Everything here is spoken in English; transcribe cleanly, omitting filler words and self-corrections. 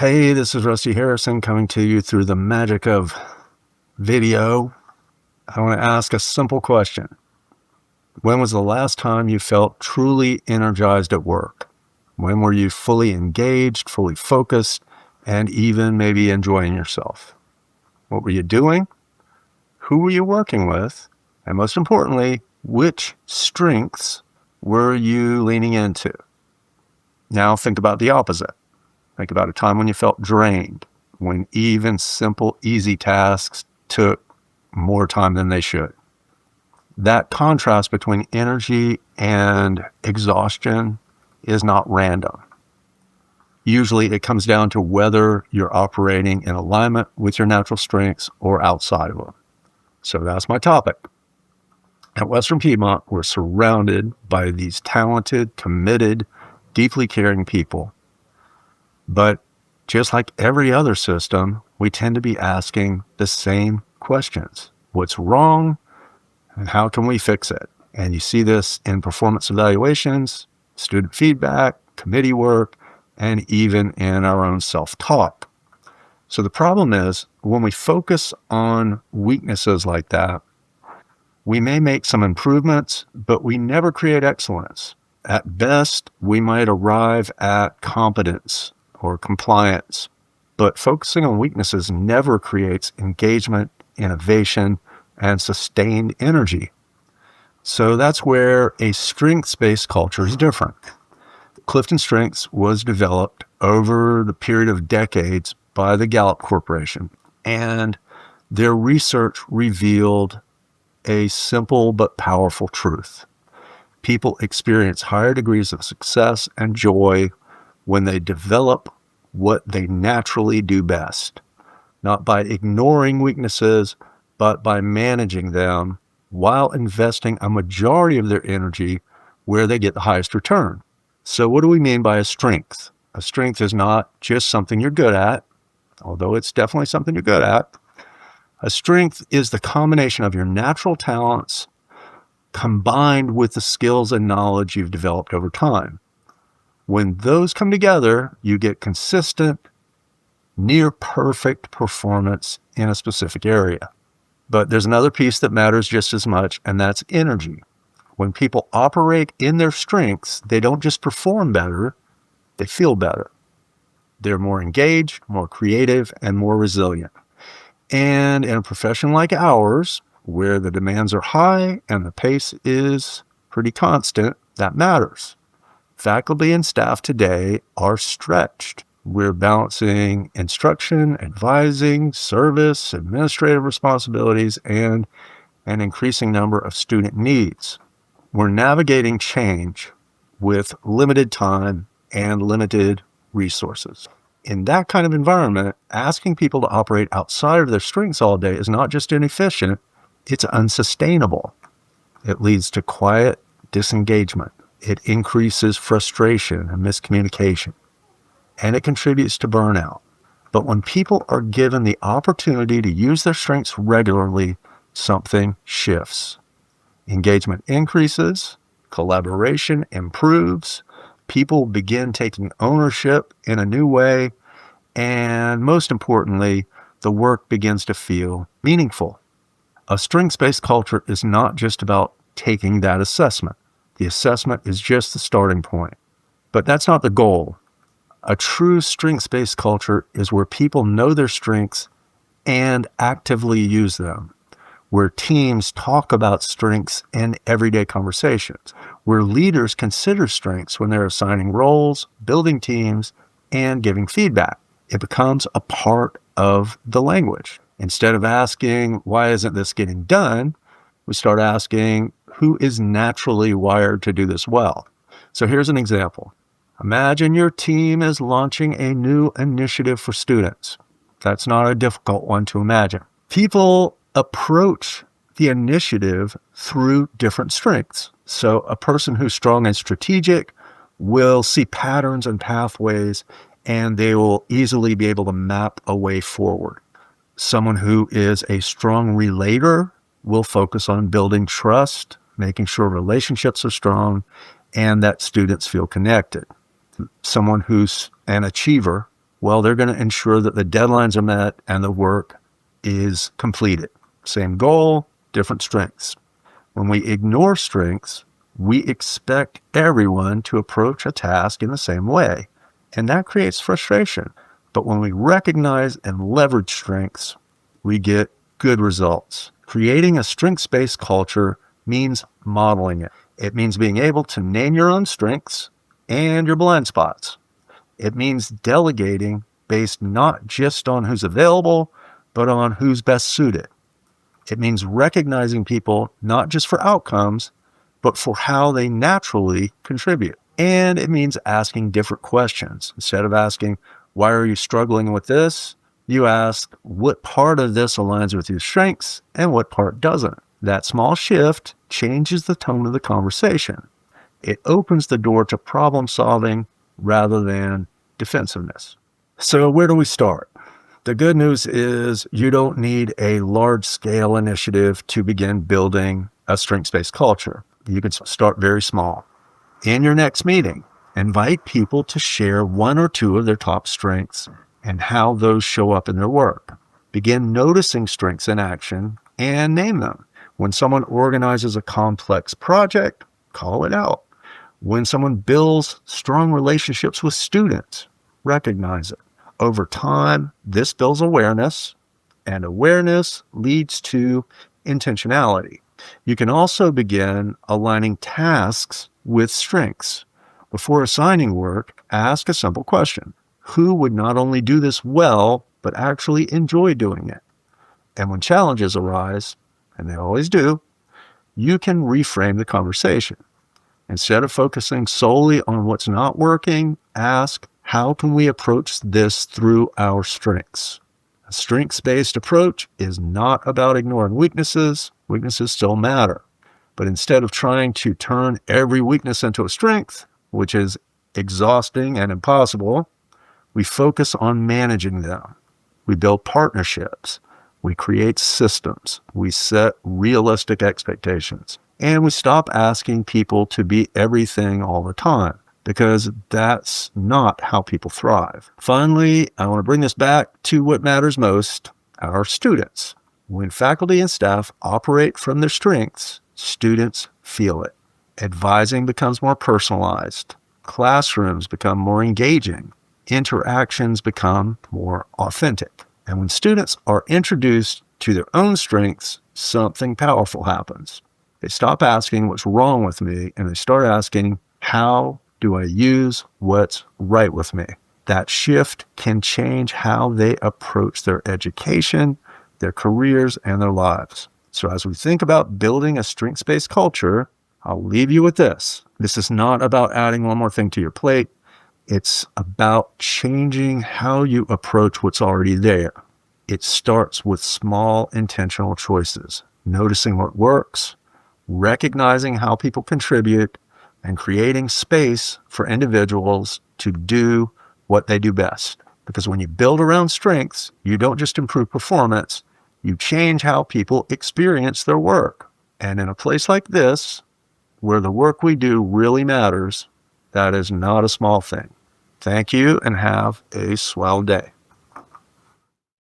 Hey, this is Rusty Harrison coming to you through the magic of video. I want to ask a simple question. When was the last time you felt truly energized at work? When were you fully engaged, fully focused, and even maybe enjoying yourself? What were you doing? Who were you working with? And most importantly, which strengths were you leaning into? Now think about the opposite. Think about a time when you felt drained, when even simple, easy tasks took more time than they should. That contrast between energy and exhaustion is not random. Usually it comes down to whether you're operating in alignment with your natural strengths or outside of them. So that's my topic. At Western Piedmont, we're surrounded by these talented, committed, deeply caring people. But just like every other system, we tend to be asking the same questions. What's wrong and how can we fix it? And you see this in performance evaluations, student feedback, committee work, and even in our own self-talk. So the problem is when we focus on weaknesses like that, we may make some improvements, but we never create excellence. At best, we might arrive at competence or compliance, but focusing on weaknesses never creates engagement, innovation, and sustained energy. So that's where a strengths-based culture is different. Clifton Strengths was developed over the period of decades by the Gallup Corporation, and their research revealed a simple but powerful truth. People experience higher degrees of success and joy when they develop what they naturally do best, not by ignoring weaknesses, but by managing them while investing a majority of their energy where they get the highest return. So what do we mean by a strength? A strength is not just something you're good at, although it's definitely something you're good at. A strength is the combination of your natural talents combined with the skills and knowledge you've developed over time. When those come together, you get consistent, near perfect performance in a specific area. But there's another piece that matters just as much, and that's energy. When people operate in their strengths, they don't just perform better, they feel better. They're more engaged, more creative, and more resilient. And in a profession like ours, where the demands are high and the pace is pretty constant, that matters. Faculty and staff today are stretched. We're balancing instruction, advising, service, administrative responsibilities, and an increasing number of student needs. We're navigating change with limited time and limited resources. In that kind of environment, asking people to operate outside of their strengths all day is not just inefficient, it's unsustainable. It leads to quiet disengagement. It increases frustration and miscommunication, and it contributes to burnout. But when people are given the opportunity to use their strengths regularly, something shifts. Engagement increases, collaboration improves, people begin taking ownership in a new way, and most importantly, the work begins to feel meaningful. A strengths-based culture is not just about taking that assessment. The assessment is just the starting point. But that's not the goal. A true strengths-based culture is where people know their strengths and actively use them, where teams talk about strengths in everyday conversations, where leaders consider strengths when they're assigning roles, building teams, and giving feedback. It becomes a part of the language. Instead of asking, why isn't this getting done? We start asking, who is naturally wired to do this well? So here's an example. Imagine your team is launching a new initiative for students. That's not a difficult one to imagine. People approach the initiative through different strengths. So a person who's strong and strategic will see patterns and pathways, and they will easily be able to map a way forward. Someone who is a strong relator will focus on building trust, making sure relationships are strong, and that students feel connected. Someone who's an achiever Well, they're going to ensure that the deadlines are met and the work is completed. Same goal, different strengths. When we ignore strengths, we expect everyone to approach a task in the same way, and that creates frustration. But when we recognize and leverage strengths, we get good results. Creating a strengths-based culture means modeling it. It means being able to name your own strengths and your blind spots. It means delegating based not just on who's available, but on who's best suited. It means recognizing people not just for outcomes, but for how they naturally contribute. And it means asking different questions. Instead of asking, why are you struggling with this? You ask, what part of this aligns with your strengths and what part doesn't? That small shift changes the tone of the conversation. It opens the door to problem solving rather than defensiveness. So where do we start? The good news is you don't need a large-scale initiative to begin building a strengths-based culture. You can start very small. In your next meeting, invite people to share one or two of their top strengths and how those show up in their work. Begin noticing strengths in action and name them. When someone organizes a complex project, call it out. When someone builds strong relationships with students, recognize it. Over time, this builds awareness, and awareness leads to intentionality. You can also begin aligning tasks with strengths. Before assigning work, ask a simple question. Who would not only do this well, but actually enjoy doing it? And when challenges arise, and they always do, you can reframe the conversation. Instead of focusing solely on what's not working, ask, how can we approach this through our strengths? A strengths-based approach is not about ignoring weaknesses. Weaknesses still matter. But instead of trying to turn every weakness into a strength, which is exhausting and impossible, we focus on managing them. We build partnerships. We create systems. We set realistic expectations. And we stop asking people to be everything all the time, because that's not how people thrive. Finally, I want to bring this back to what matters most, our students. When faculty and staff operate from their strengths, students feel it. Advising becomes more personalized. Classrooms become more engaging. Interactions become more authentic. And when students are introduced to their own strengths, something powerful happens. They stop asking what's wrong with me, and they start asking, how do I use what's right with me? That shift can change how they approach their education, their careers, and their lives. So as we think about building a strengths-based culture, I'll leave you with this. This is not about adding one more thing to your plate. It's about changing how you approach what's already there. It starts with small intentional choices, noticing what works, recognizing how people contribute, and creating space for individuals to do what they do best. Because when you build around strengths, you don't just improve performance, you change how people experience their work. And in a place like this, where the work we do really matters, that is not a small thing. Thank you and have a swell day.